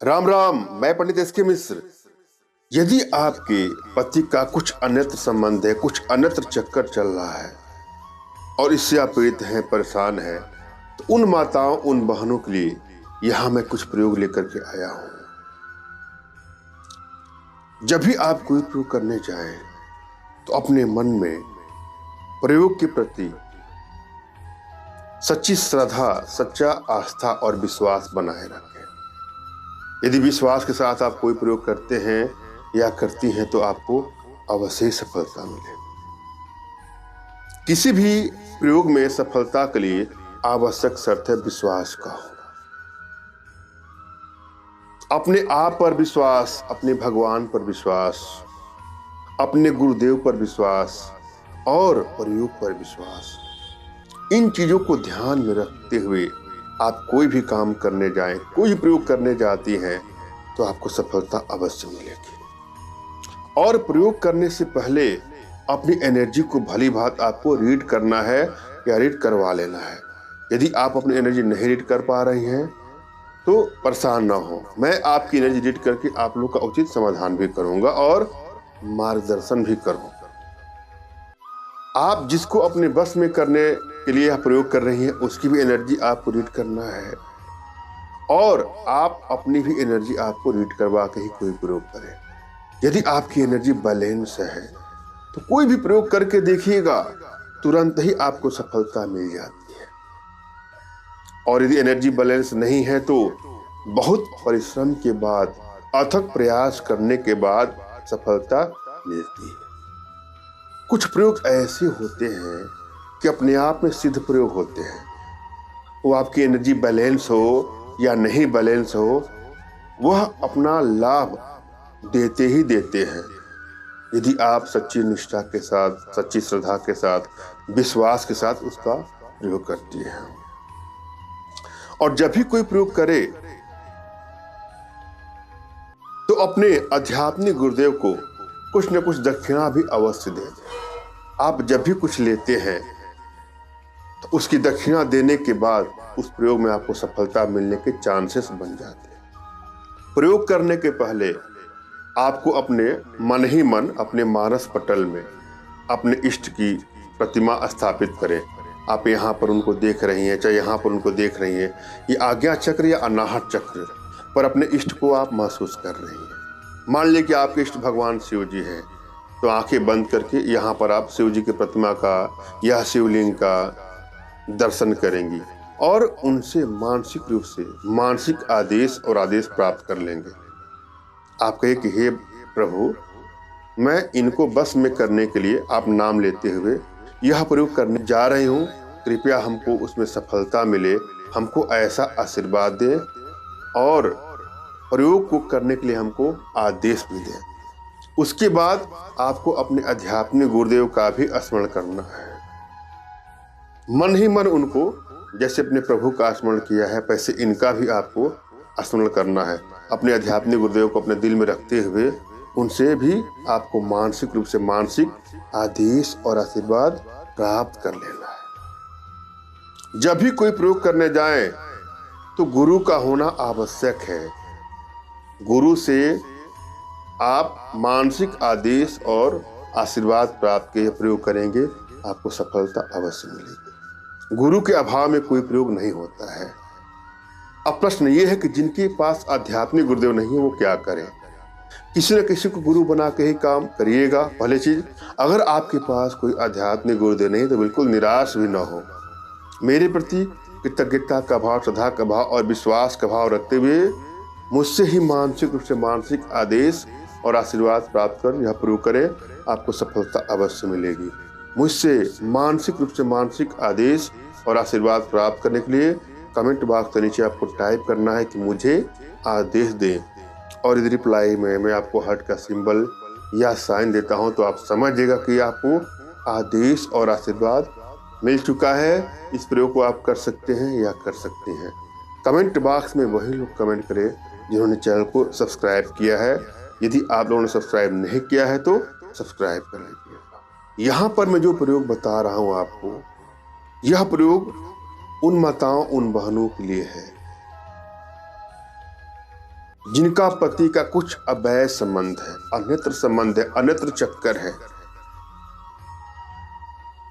राम राम। मैं पंडित एस.के. मिश्र। यदि आपके पति का कुछ अन्यत्र संबंध है, कुछ अन्यत्र चक्कर चल रहा है और इससे आप पीड़ित हैं, परेशान हैं, तो उन माताओं, उन बहनों के लिए यहां मैं कुछ प्रयोग लेकर के आया हूं। जब भी आप कोई प्रयोग करने जाएं तो अपने मन में प्रयोग के प्रति सच्ची श्रद्धा, सच्चा आस्था और विश्वास बनाए रखें। यदि विश्वास के साथ आप कोई प्रयोग करते हैं या करती हैं तो आपको अवश्य ही सफलता मिले। किसी भी प्रयोग में सफलता के लिए आवश्यक शर्त है विश्वास का होना। अपने आप पर विश्वास, अपने भगवान पर विश्वास, अपने गुरुदेव पर विश्वास और प्रयोग पर विश्वास, इन चीजों को ध्यान में रखते हुए आप कोई भी काम करने जाएं, कोई प्रयोग करने जाती हैं तो आपको सफलता अवश्य मिलेगी। और प्रयोग करने से पहले अपनी एनर्जी को भली भांति आपको रीड करना है या रीड करवा लेना है। यदि आप अपनी एनर्जी नहीं रीड कर पा रही हैं तो परेशान ना हो, मैं आपकी एनर्जी रीड करके आप लोग का उचित समाधान भी करूंगा और मार्गदर्शन भी करूंगा। आप जिसको अपने बस में करने के लिए आप प्रयोग कर रही हैं उसकी भी एनर्जी आपको रीड करना है और आप अपनी भी एनर्जी आपको रीड करवा के ही कोई प्रयोग करें। यदि आपकी एनर्जी बैलेंस है तो कोई भी प्रयोग करके देखिएगा, तुरंत ही आपको सफलता मिल जाती है। और यदि एनर्जी बैलेंस नहीं है तो बहुत परिश्रम के बाद, अथक प्रयास करने के बाद सफलता मिलती है। कुछ प्रयोग ऐसे होते हैं कि अपने आप में सिद्ध प्रयोग होते हैं। वो आपकी एनर्जी बैलेंस हो या नहीं बैलेंस हो, वह अपना लाभ देते ही देते हैं यदि आप सच्ची निष्ठा के साथ, सच्ची श्रद्धा के साथ, विश्वास के साथ उसका प्रयोग करती हैं। और जब भी कोई प्रयोग करे तो अपने आध्यात्मिक गुरुदेव को कुछ न कुछ दक्षिणा भी अवश्य दें। आप जब भी कुछ लेते हैं तो उसकी दक्षिणा देने के बाद उस प्रयोग में आपको सफलता मिलने के चांसेस बन जाते हैं। प्रयोग करने के पहले आपको अपने मन ही मन, अपने मानस पटल में अपने इष्ट की प्रतिमा स्थापित करें। आप यहाँ पर उनको देख रही हैं, चाहे यहाँ पर उनको देख रही हैं, ये आज्ञा चक्र या अनाहत चक्र पर अपने इष्ट को आप महसूस कर रही हैं। मान लीजिए कि आपके इष्ट भगवान शिव जी हैं तो आंखें बंद करके यहाँ पर आप शिव जी की प्रतिमा का या शिवलिंग का दर्शन करेंगी और उनसे मानसिक रूप से मानसिक आदेश और आदेश प्राप्त कर लेंगे। आप कहे कि हे प्रभु, मैं इनको बस में करने के लिए आप नाम लेते हुए यह प्रयोग करने जा रही हूँ, कृपया हमको उसमें सफलता मिले, हमको ऐसा आशीर्वाद दें और प्रयोग को करने के लिए हमको आदेश भी दें। उसके बाद आपको अपने आध्यात्मिक गुरुदेव का भी स्मरण करना है। मन ही मन उनको, जैसे अपने प्रभु का स्मरण किया है वैसे इनका भी आपको स्मरण करना है। अपने आध्यात्मिक गुरुदेव को अपने दिल में रखते हुए उनसे भी आपको मानसिक रूप से मानसिक आदेश और आशीर्वाद प्राप्त कर लेना है। जब भी कोई प्रयोग करने जाएं तो गुरु का होना आवश्यक है। गुरु से आप मानसिक आदेश और आशीर्वाद प्राप्त के प्रयोग करेंगे, आपको सफलता अवश्य मिलेगी। गुरु के अभाव में कोई प्रयोग नहीं होता है। अब प्रश्न ये है कि जिनके पास आध्यात्मिक गुरुदेव नहीं है वो क्या करें? किसी न किसी को गुरु बना के ही काम करिएगा, पहले चीज। अगर आपके पास कोई आध्यात्मिक गुरुदेव नहीं तो बिल्कुल निराश भी न हो। मेरे प्रति कृतज्ञता का भाव, श्रद्धा का भाव और विश्वास का भाव रखते हुए मुझसे ही मानसिक रूप से मानसिक आदेश और आशीर्वाद प्राप्त कर यह प्रयोग करें, आपको सफलता अवश्य मिलेगी। मुझसे मानसिक रूप से मानसिक आदेश और आशीर्वाद प्राप्त करने के लिए कमेंट बॉक्स के नीचे आपको टाइप करना है कि मुझे आदेश दें, और यदि रिप्लाई में मैं आपको हार्ट का सिंबल या साइन देता हूं तो आप समझिएगा कि आपको आदेश और आशीर्वाद मिल चुका है। इस प्रयोग को आप कर सकते हैं या कर सकती हैं। कमेंट बॉक्स में वही लोग कमेंट करें जिन्होंने चैनल को सब्सक्राइब किया है। यदि आप लोगों ने सब्सक्राइब नहीं किया है तो सब्सक्राइब कर लीजिएगा। यहाँ पर मैं जो प्रयोग बता रहा हूँ आपको, यह प्रयोग उन माताओं, उन बहनों के लिए है जिनका पति का कुछ अवैध संबंध है, अन्यत्र संबंध है, अन्यत्र चक्कर है।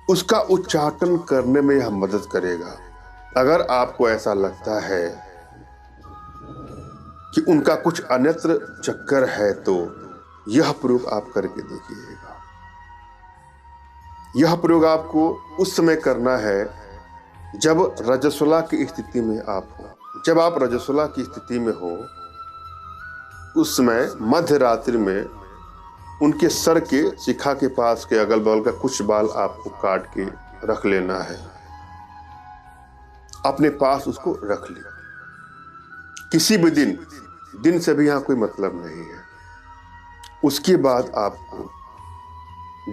उसका उच्चाटन करने में यह मदद करेगा। अगर आपको ऐसा लगता है कि उनका कुछ अन्यत्र चक्कर है तो यह प्रयोग आप करके देखिएगा। यह प्रयोग आपको उस समय करना है जब रजस्वला की स्थिति में आप हो। जब आप रजस्वला की स्थिति में हो उस समय मध्य रात्रि में उनके सर के शिखा के पास के अगल बगल का कुछ बाल आपको काट के रख लेना है, अपने पास उसको रख ले। किसी भी दिन से भी यहाँ कोई मतलब नहीं है। उसके बाद आपको,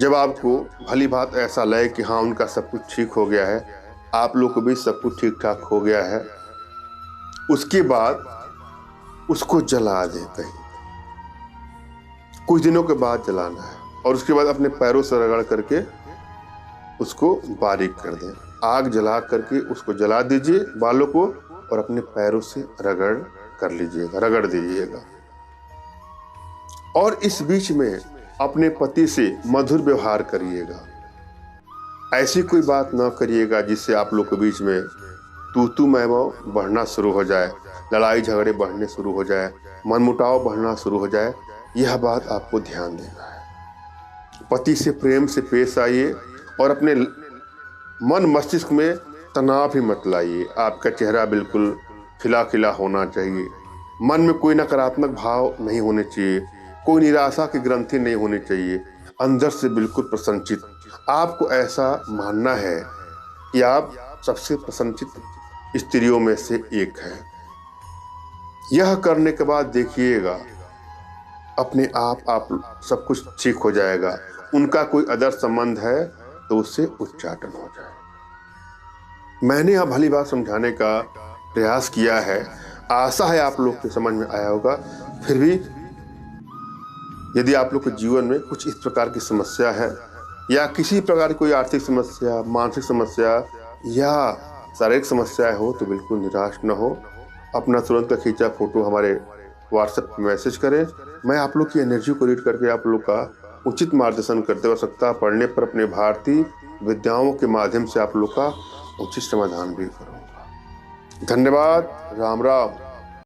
जब आपको भली बात ऐसा लगे कि हाँ उनका सब कुछ ठीक हो गया है, आप लोग को भी सब कुछ ठीक ठाक हो गया है, उसके बाद उसको जला दें कहीं, कुछ दिनों के बाद जलाना है। और उसके बाद अपने पैरों से रगड़ करके उसको बारीक कर दें। आग जला करके उसको जला दीजिए बालों को, और अपने पैरों से रगड़ कर लीजिएगा, रगड़ दीजिएगा। और इस बीच में अपने पति से मधुर व्यवहार करिएगा। ऐसी कोई बात ना करिएगा जिससे आप लोग के बीच में तू मैं बढ़ना शुरू हो जाए, लड़ाई झगड़े बढ़ने शुरू हो जाए, मनमुटाव बढ़ना शुरू हो जाए। यह बात आपको ध्यान देना है। पति से प्रेम से पेश आइए और अपने मन मस्तिष्क में तनाव ही मत लाइए। आपका चेहरा बिल्कुल खिला खिला होना चाहिए। मन में कोई नकारात्मक भाव नहीं होने चाहिए, कोई निराशा की ग्रंथि नहीं होनी चाहिए। अंदर से बिल्कुल प्रसन्नचित। आपको ऐसा मानना है कि आप सबसे प्रसन्नचित स्त्रियों में से एक है। यह करने के बाद देखिएगा अपने आप सब कुछ ठीक हो जाएगा। उनका कोई अदर संबंध है तो उससे उच्चाटन हो जाए। मैंने यह भली बात समझाने का प्रयास किया है। आशा है आप लोग के समझ में आया होगा। फिर भी यदि आप लोग के जीवन में कुछ इस प्रकार की समस्या है, या किसी प्रकार की कोई आर्थिक समस्या, मानसिक समस्या या शारीरिक समस्याएं हो, तो बिल्कुल निराश न हो। अपना तुरंत का खींचा फोटो हमारे व्हाट्सएप पे मैसेज करें। मैं आप लोग की एनर्जी को रीड करके आप लोग का उचित मार्गदर्शन करते हुए आवश्यकता पड़ने पर अपने भारतीय विद्याओं के माध्यम से आप लोग का उचित समाधान भी करूँगा। धन्यवाद। राम राम।